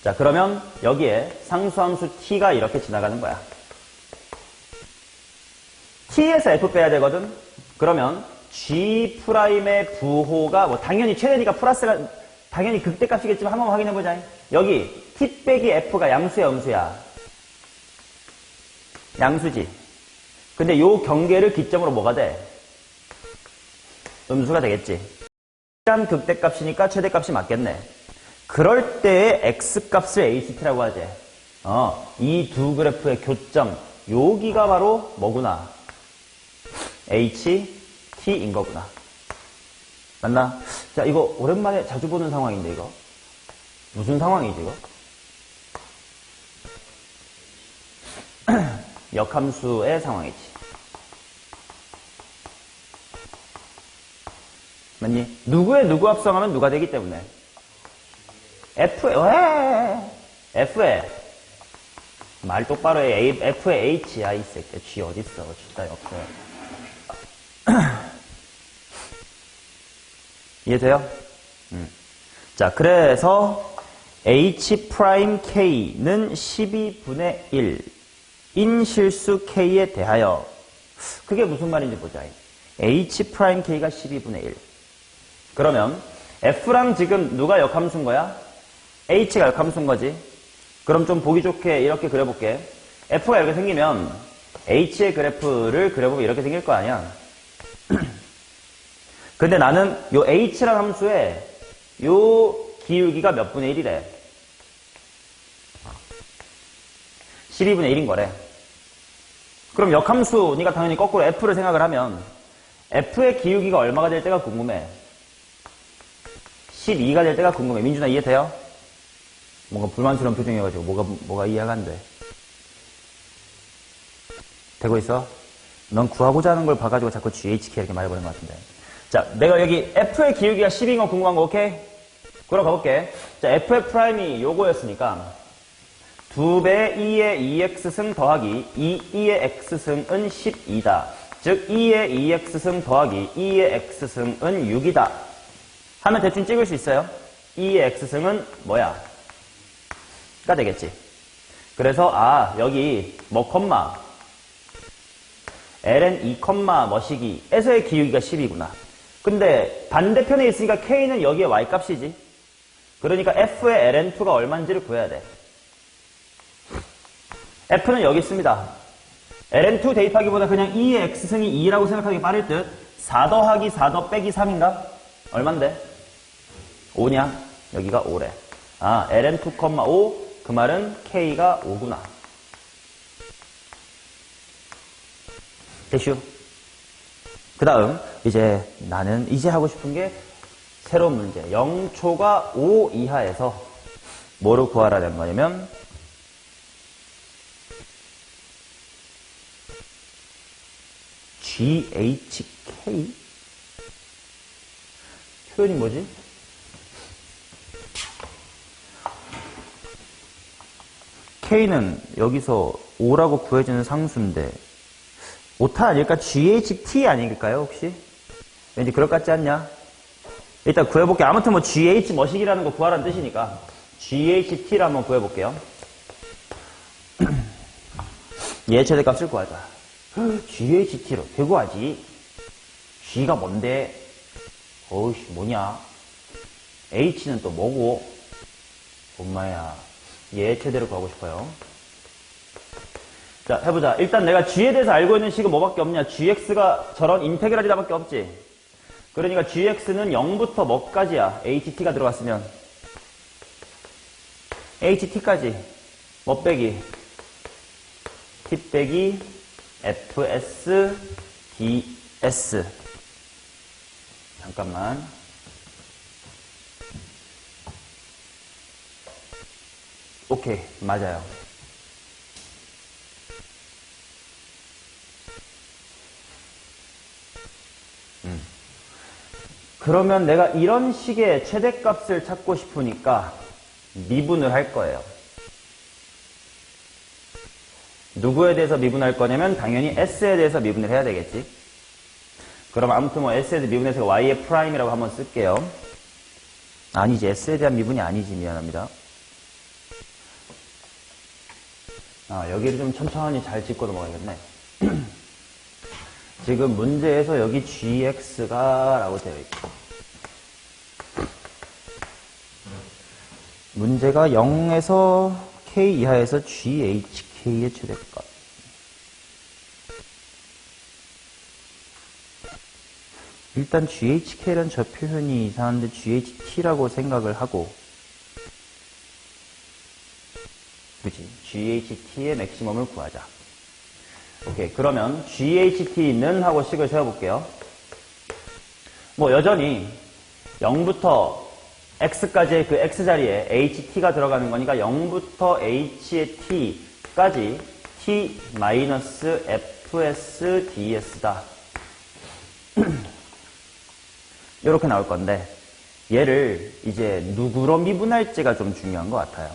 자, 그러면 여기에 상수함수 t가 이렇게 지나가는 거야. t에서 f 빼야 되거든? 그러면 g'의 부호가 뭐 당연히 최대니까 플러스가 당연히 극대값이겠지만 한번 확인해보자. 여기 t 빼기 f가 양수야 음수야? 양수지. 근데 요 경계를 기점으로 뭐가 돼? 음수가 되겠지. 일단 극대값이니까 최대값이 맞겠네. 그럴 때의 x값을 ht라고 하지. 이 두 그래프의 교점, 여기가 바로 뭐구나? ht인 거구나. 맞나? 자, 이거 오랜만에 자주 보는 상황인데 이거 무슨 상황이지 이거? 역함수의 상황이지. 맞니? 누구의 누구 합성하면 누가 되기 때문에 F에 말 똑바로 해. F의 H야, 이 새끼. G 어딨어. G 따위 없어. 이해돼요? 자, 그래서 H'K는 12분의 1인 실수 K에 대하여 그게 무슨 말인지 보자. H'K가 12분의 1. 그러면 F랑 지금 누가 역함수인 거야? H가 역함수인 거지. 그럼 좀 보기 좋게 이렇게 그려볼게. F가 이렇게 생기면 H의 그래프를 그려보면 이렇게 생길 거 아니야. 근데 나는 요 H라는 함수에 요 기울기가 몇 분의 1이래? 12분의 1인 거래. 그럼 역함수니까 당연히 거꾸로 F를 생각을 하면 F의 기울기가 얼마가 될 때가 궁금해. 12가 될 때가 궁금해. 민준아 이해돼요? 뭔가 불만스러운 표정이어가지고 뭐가 이해가 안 돼. 되고 있어? 넌 구하고자 하는 걸 봐가지고 자꾸 GHK 이렇게 말해버린 것 같은데. 자, 내가 여기 F의 기울기가 10인 거 궁금한 거 오케이? 그럼 가볼게. 자, F의 프라임이 요거였으니까 2배 2의 2x승 더하기 2의 x승은 12다. 즉 2의 2x승 더하기 2의 x승은 6이다. 하면 대충 찍을 수 있어요. 2의 x승은 뭐야? 가 되겠지. 그래서 여기 뭐 컴마 ln 2 뭐시기 에서의 기울기가 10이구나. 근데 반대편에 있으니까 k는 여기에 y값이지. 그러니까 f의 ln2가 얼마인지를 구해야 돼. f는 여기 있습니다. ln2 대입하기보다 그냥 2의 x승이 2라고 생각하기 빠를 듯. 4 더하기 4 더 빼기 3인가? 얼만데? 5냐? 여기가 5래. ln2, 5. 그 말은 k가 5구나. 대슈. 그 다음 이제 나는 이제 하고 싶은 게 새로운 문제. 0초가 5 이하에서 뭐를 구하라는 거냐면 GHK? 표현이 뭐지? K는 여기서 5라고 구해지는 상수인데 오타 아닐까? GHT 아닐까요, 혹시? 왠지 그럴 것 같지 않냐? 일단 구해볼게요. 아무튼 뭐 GH 머시기라는 거 구하라는 뜻이니까 GHT를 한번 구해볼게요. 얘 최대값을 구하자. GHT로 대구하지. G가 뭔데? 어이씨 뭐냐? H는 또 뭐고? 엄마야. 얘 최대로 구하고 싶어요. 자, 해보자. 일단 내가 G에 대해서 알고 있는 식은 뭐밖에 없냐? GX가 저런 인테그랄이라밖에 없지. 그러니까 GX는 0부터 뭐까지야? HT가 들어갔으면 HT까지 뭐 빼기? T 빼기 FS DS. 잠깐만. 오케이, 맞아요. 그러면 내가 이런 식의 최대값을 찾고 싶으니까 미분을 할 거예요. 누구에 대해서 미분할 거냐면 당연히 S에 대해서 미분을 해야 되겠지. 그럼 아무튼 뭐 S에 대해서 미분해서 Y의 프라임이라고 한번 쓸게요. 아니지, S에 대한 미분이 아니지. 미안합니다. 여기를 좀 천천히 잘 짚고 넘어가야겠네. 지금 문제에서 여기 GX가 라고 되어 있고 문제가 0에서 K 이하에서 GHK의 최대값. 일단 GHK란 저 표현이 이상한데 GHT라고 생각을 하고 그치? GHT의 맥시멈을 구하자. 오케이. 그러면 GHT는 하고 식을 세워볼게요. 뭐 여전히 0부터 X까지의 그 X자리에 HT가 들어가는 거니까 0부터 H의 T까지 T-FS DS다. 이렇게 나올 건데 얘를 이제 누구로 미분할지가 좀 중요한 것 같아요.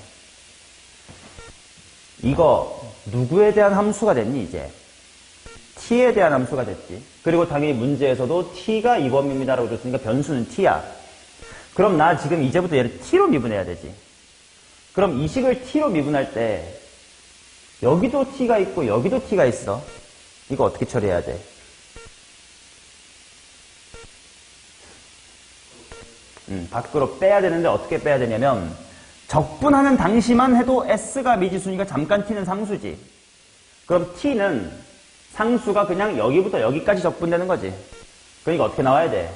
이거 누구에 대한 함수가 됐니 이제? t에 대한 함수가 됐지. 그리고 당연히 문제에서도 t가 이 범위입니다라고 줬으니까 변수는 t야. 그럼 나 지금 이제부터 얘를 t로 미분해야 되지. 그럼 이 식을 t로 미분할 때 여기도 t가 있고 여기도 t가 있어. 이거 어떻게 처리해야 돼? 밖으로 빼야 되는데 어떻게 빼야 되냐면 적분하는 당시만 해도 s가 미지수니까 잠깐 t는 상수지. 그럼 t는 상수가 그냥 여기부터 여기까지 적분되는 거지. 그러니까 어떻게 나와야 돼?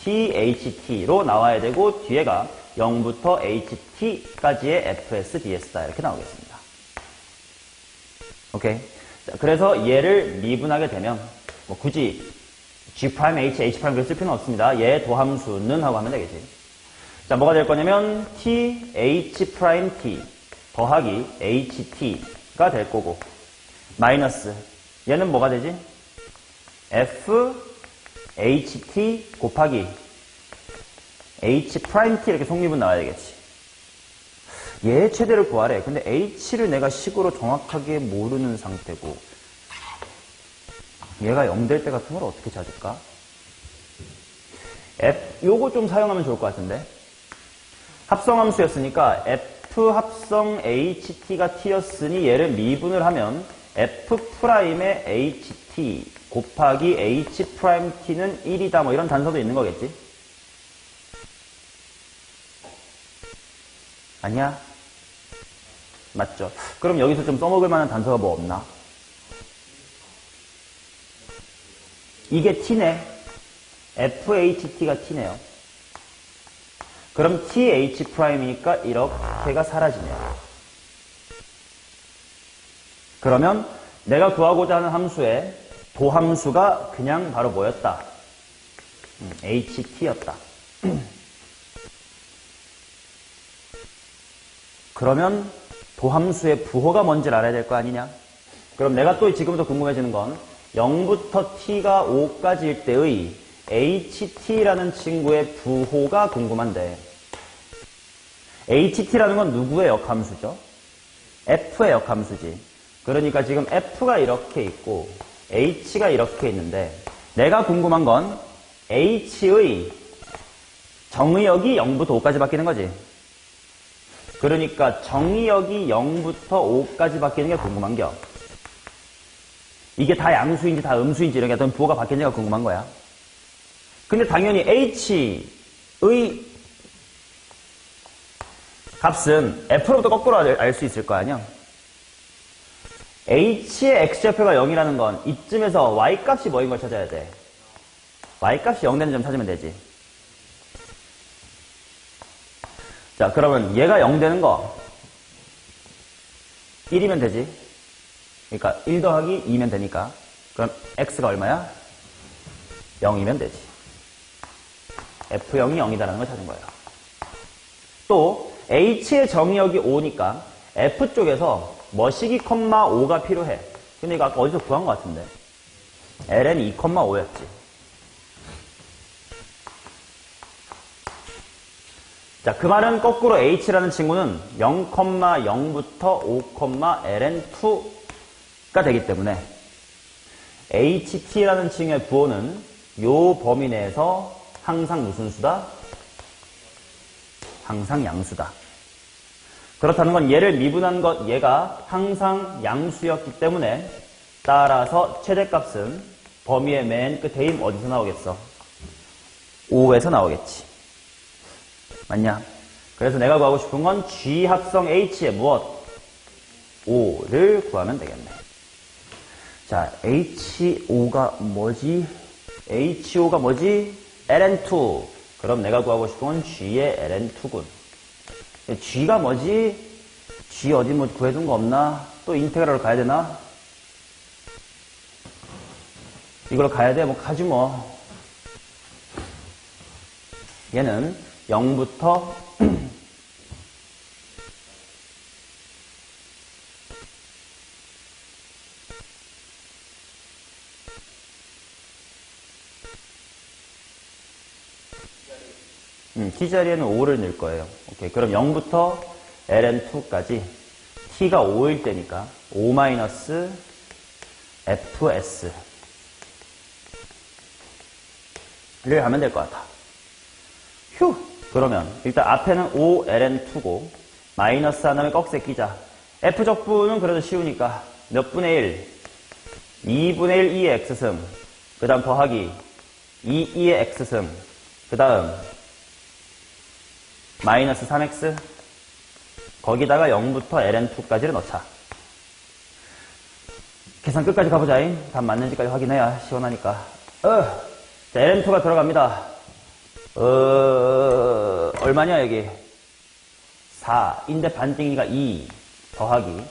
tht로 나와야 되고 뒤에가 0부터 ht까지의 fs ds다 이렇게 나오겠습니다. 오케이. 자, 그래서 얘를 미분하게 되면 뭐 굳이 g', h, h' 그럴 필요는 없습니다. 얘 도함수는 하고 하면 되겠지. 자, 뭐가 될 거냐면 t, h', t 더하기 ht가 될 거고 마이너스 얘는 뭐가 되지? f, ht 곱하기 h', t 이렇게 속미분 나와야 되겠지. 얘 최대를 구하래. 근데 h를 내가 식으로 정확하게 모르는 상태고 얘가 0될 때 같은 걸 어떻게 찾을까? 요거 좀 사용하면 좋을 것 같은데. 합성함수였으니까 f 합성 ht가 t였으니 얘를 미분을 하면 f'의 ht 곱하기 h't는 1이다 뭐 이런 단서도 있는 거겠지? 아니야? 맞죠? 그럼 여기서 좀 써먹을 만한 단서가 뭐 없나? 이게 t네. fht가 t네요. 그럼 th'이니까 이렇게가 사라지네요. 그러면 내가 구하고자 하는 함수의 도함수가 그냥 바로 뭐였다? ht였다. 그러면 도함수의 부호가 뭔지를 알아야 될 거 아니냐? 그럼 내가 또 지금부터 궁금해지는 건 0부터 t가 5까지일 때의 ht라는 친구의 부호가 궁금한데 ht라는 건 누구의 역함수죠? f의 역함수지. 그러니까 지금 f가 이렇게 있고 h가 이렇게 있는데 내가 궁금한 건 h의 정의역이 0부터 5까지 바뀌는 거지. 그러니까 정의역이 0부터 5까지 바뀌는 게 궁금한겨. 이게 다 양수인지 다 음수인지 이런 게 어떤 부호가 바뀌는지가 궁금한 거야. 근데 당연히 h의 값은 f로부터 거꾸로 알 수 있을 거 아니야. h의 x좌표가 0이라는 건 이쯤에서 y값이 뭐인 걸 찾아야 돼. y값이 0 되는 점 찾으면 되지. 자, 그러면 얘가 0 되는 거 1이면 되지. 그러니까 1 더하기 2면 되니까. 그럼 x가 얼마야? 0이면 되지. f0이 0이다라는 걸 찾은 거예요. 또 h의 정의역이 5니까 f 쪽에서 머시기, 5가 필요해. 근데 이거 아까 어디서 구한 것 같은데. ln이 2,5였지. 자, 그 말은 거꾸로 h라는 친구는 0,0부터 5,ln2가 되기 때문에 ht라는 친구의 부호는 요 범위 내에서 항상 무슨 수다? 항상 양수다. 그렇다는 건 얘를 미분한 것, 얘가 항상 양수였기 때문에 따라서 최대값은 범위의 맨 끝에 힘 어디서 나오겠어? 5에서 나오겠지. 맞냐? 그래서 내가 구하고 싶은 건 G 합성 H의 무엇? 5를 구하면 되겠네. 자, H5가 뭐지? H5가 뭐지? ln2. 그럼 내가 구하고 싶은 건 G의 ln2군. G가 뭐지? G 어디 뭐 구해둔 거 없나? 또 인테그랄을 가야 되나? 이걸 가야 돼? 뭐 가지 뭐. 얘는 0부터 T자리에는 5를 넣을 거예요. 오케이. 그럼 0부터 ln2까지 t가 5일 때니까 5 마이너스 fs를 하면 될 것 같아. 휴! 그러면 일단 앞에는 5ln2고 마이너스 하나면 꺽쇠 끼자. f적분은 그래도 쉬우니까 몇 분의 1? 2분의 1 2의 x승, 그 다음 더하기 2의 x승, 그 다음 마이너스 3x, 거기다가 0부터 ln2까지를 넣자. 계산 끝까지 가보자잉. 답 맞는지까지 확인해야 시원하니까. 자, ln2가 들어갑니다. 얼마냐 여기? 4인데 반띵이가 2 더하기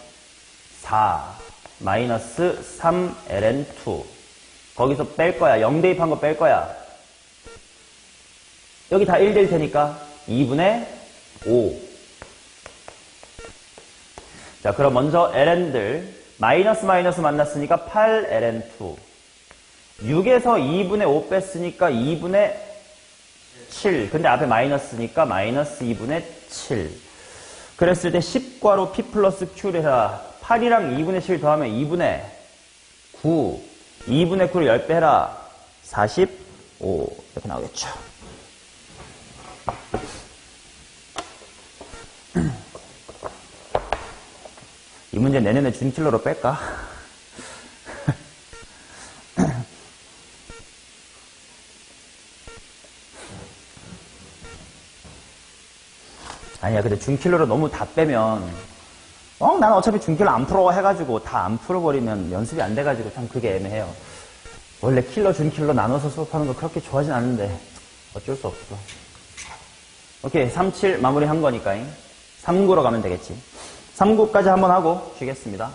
4 마이너스 3ln2. 거기서 뺄 거야. 0 대입한 거 뺄 거야. 여기 다 1 될 테니까 2분의 5. 자, 그럼 먼저 ln들 마이너스 마이너스 만났으니까 8ln2. 6에서 2분의 5 뺐으니까 2분의 7. 근데 앞에 마이너스니까 마이너스 2분의 7. 그랬을 때 10괄호 p 플러스 q를 해라. 8이랑 2분의 7 더하면 2분의 9. 2분의 9를 10배 해라. 45. 이렇게 나오겠죠. 이 문제 내년에 준킬로로 뺄까? 아니야, 근데 준킬로로 너무 다 빼면 난 어차피 준킬로 안 풀어 해가지고 다 안 풀어버리면 연습이 안 돼가지고 참 그게 애매해요. 원래 킬로 준킬로 나눠서 수업하는 거 그렇게 좋아하진 않는데 어쩔 수 없어. 오케이, 37 마무리 한 거니까 39로 가면 되겠지. 39까지 한번 하고 쉬겠습니다.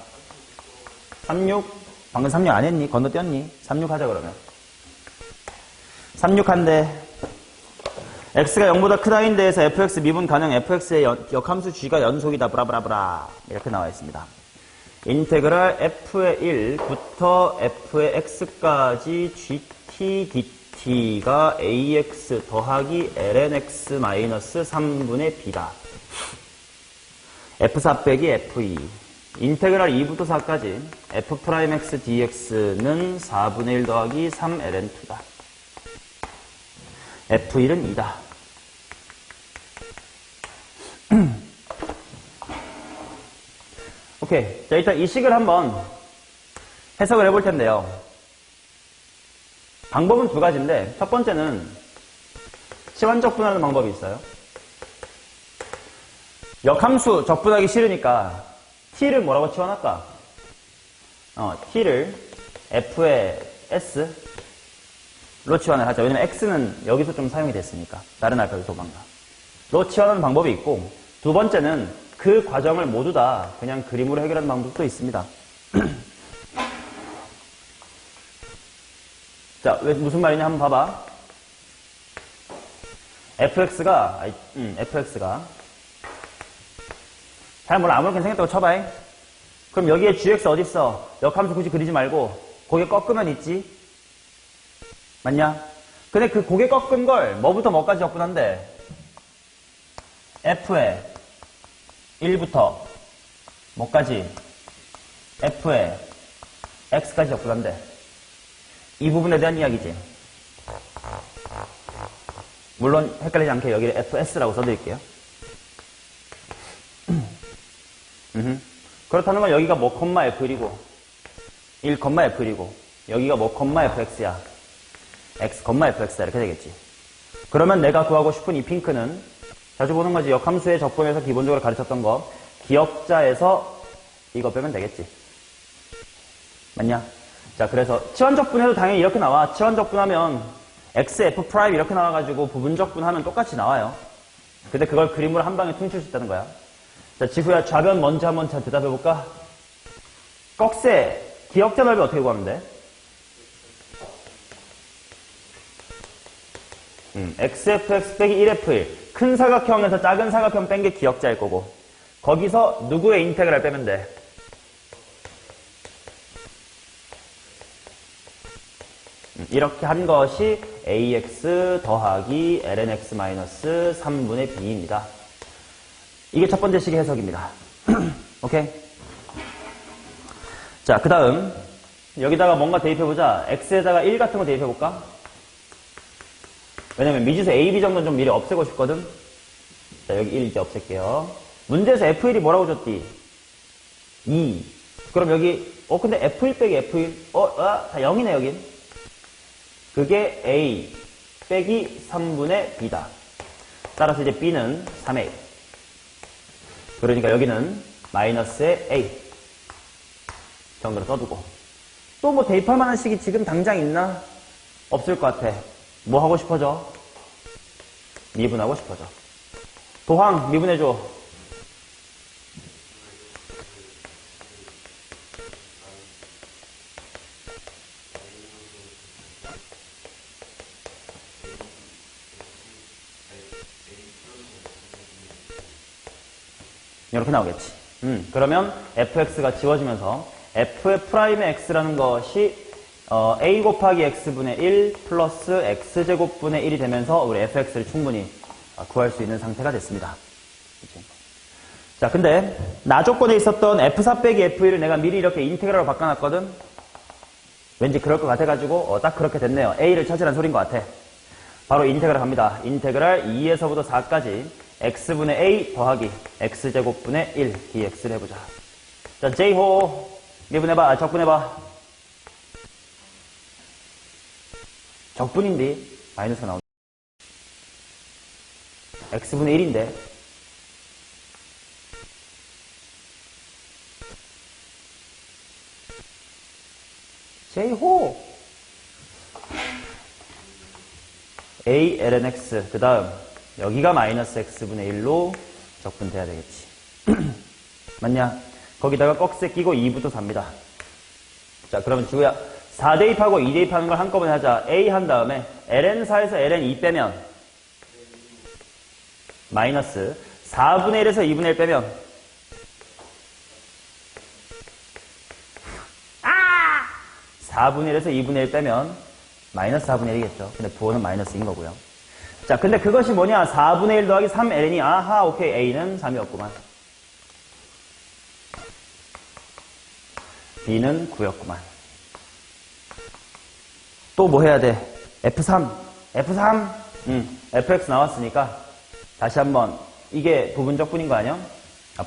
36 방금 36 안 했니? 건너뛰었니? 36 하자 그러면. 36 한데 x가 0보다 크다인 데에서 fx 미분 가능 fx의 역함수 g가 연속이다 브라브라브라 이렇게 나와 있습니다. 인테그랄 f의 1부터 f의 x까지 gt dt가 ax 더하기 lnx 마이너스 3분의 b다. f4 빼기 f2 인테그랄 2부터 4까지 f'x dx는 4분의 1 더하기 3ln2다. f1은 2다. 오케이. 자, 일단 이 식을 한번 해석을 해볼 텐데요. 방법은 두 가지인데, 첫 번째는 치환 적분하는 방법이 있어요. 역함수 적분하기 싫으니까 t를 뭐라고 치환할까? t를 f의 s로 치환을 하자. 왜냐면 x는 여기서 좀 사용이 됐으니까. 다른 알파벳 도방가. 로 치환하는 방법이 있고, 두 번째는 그 과정을 모두 다 그냥 그림으로 해결하는 방법도 있습니다. 자, 무슨 말이냐 한번 봐봐. fx가 잘 몰라. 아무렇게 생겼다고 쳐봐. 그럼 여기에 gx 어딨어? 역함수 굳이 그리지 말고 고개 꺾으면 있지? 맞냐? 근데 그 고개 꺾은 걸 뭐부터 뭐까지 적분한대? f의 1부터 뭐까지? f의 x까지 적분한대. 이 부분에 대한 이야기지. 물론 헷갈리지 않게 여기를 fs라고 써드릴게요. 그렇다는 건 여기가 뭐 콤마 f1이고 1 콤마 f1이고 여기가 뭐 콤마 fx야. x 콤마 fx야. 이렇게 되겠지. 그러면 내가 구하고 싶은 이 핑크는 자주 보는 거지. 역함수의 적분에서 기본적으로 가르쳤던 거 기억자에서 이거 빼면 되겠지. 맞냐? 자, 그래서 치환적분해도 당연히 이렇게 나와. 치환적분하면 x, f 프라임 이렇게 나와가지고 부분적분하면 똑같이 나와요. 근데 그걸 그림으로 한 방에 퉁칠 수 있다는 거야. 자, 지구야 좌변 먼저 한번 잘 대답해볼까? 꺽쇠 기억자 넓이 어떻게 구하면 돼? xfx 빼기 1f1 큰 사각형에서 작은 사각형 뺀 게 기억자일 거고 거기서 누구의 인테그랄 빼면 돼? 이렇게 한 것이 ax 더하기 lnx 마이너스 3분의 b입니다. 이게 첫 번째 식의 해석입니다. 오케이? 자, 그 다음 여기다가 뭔가 대입해보자. x에다가 1 같은 거 대입해볼까? 왜냐면 미지수 a, b 정도는 좀 미리 없애고 싶거든. 자, 여기 1 이제 없앨게요. 문제에서 f1이 뭐라고 줬디? 2. 그럼 여기 근데 f1 빼기 f1 다 0이네 여긴. 그게 a 빼기 3분의 b다. 따라서 이제 b는 3a. 그러니까 여기는 마이너스의 a 정도로 써두고. 또 뭐 대입할 만한 식이 지금 당장 있나? 없을 것 같아. 뭐 하고 싶어져? 미분하고 싶어져. 도항 미분해줘. 이렇게 나오겠지. 그러면 fx가 지워지면서 f의 프라임의 x라는 것이 a 곱하기 x분의 1 플러스 x제곱분의 1이 되면서 우리 fx를 충분히 구할 수 있는 상태가 됐습니다. 자, 근데 나 조건에 있었던 f4 빼기 f1을 내가 미리 이렇게 인테그랄로 바꿔놨거든. 왠지 그럴 것 같아가지고 딱 그렇게 됐네요. a를 찾으라는 소린 것 같아. 바로 인테그랄 갑니다. 인테그랄 2에서부터 4까지 x분의 a 더하기 x제곱분의 1 dx를 해보자. 자, j호 미분해봐. 적분해봐. 적분인데 마이너스가 나온다. x분의 1인데 j호 a ln x 그 다음 여기가 마이너스 x분의 1로 적분돼야 되겠지. 맞냐? 거기다가 꺽쇠 끼고 2부터 4입니다. 자, 그러면 주야 4 대입하고 2 대입하는 걸 한꺼번에 하자. a 한 다음에 ln4에서 ln2 빼면 마이너스 4분의 1에서 2분의 1 빼면 4분의 1에서 2분의 1 빼면 마이너스 4분의 1이겠죠. 근데 부호는 마이너스인 거고요. 자, 근데 그것이 뭐냐? 4분의 1 더하기 3ln이 아하, 오케이. a는 3이었구만. b는 9였구만. 또 뭐 해야 돼? F3. fx 나왔으니까 다시 한번 이게 부분적분인 거 아니야?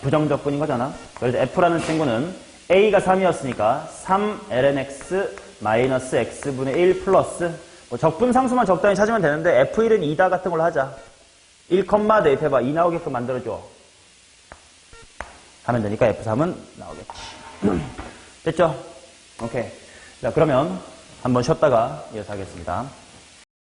부정적분인 거잖아. 그래서 f라는 친구는 a가 3이었으니까 3lnx 마이너스 x분의 1 플러스 뭐 적분 상수만 적당히 찾으면 되는데 f1은 2다 같은 걸로 하자. 1, 대입해봐. 2 나오게끔 만들어줘. 하면 되니까 f3은 나오겠지. 됐죠? 오케이. 자, 그러면 한번 쉬었다가 이어서 하겠습니다.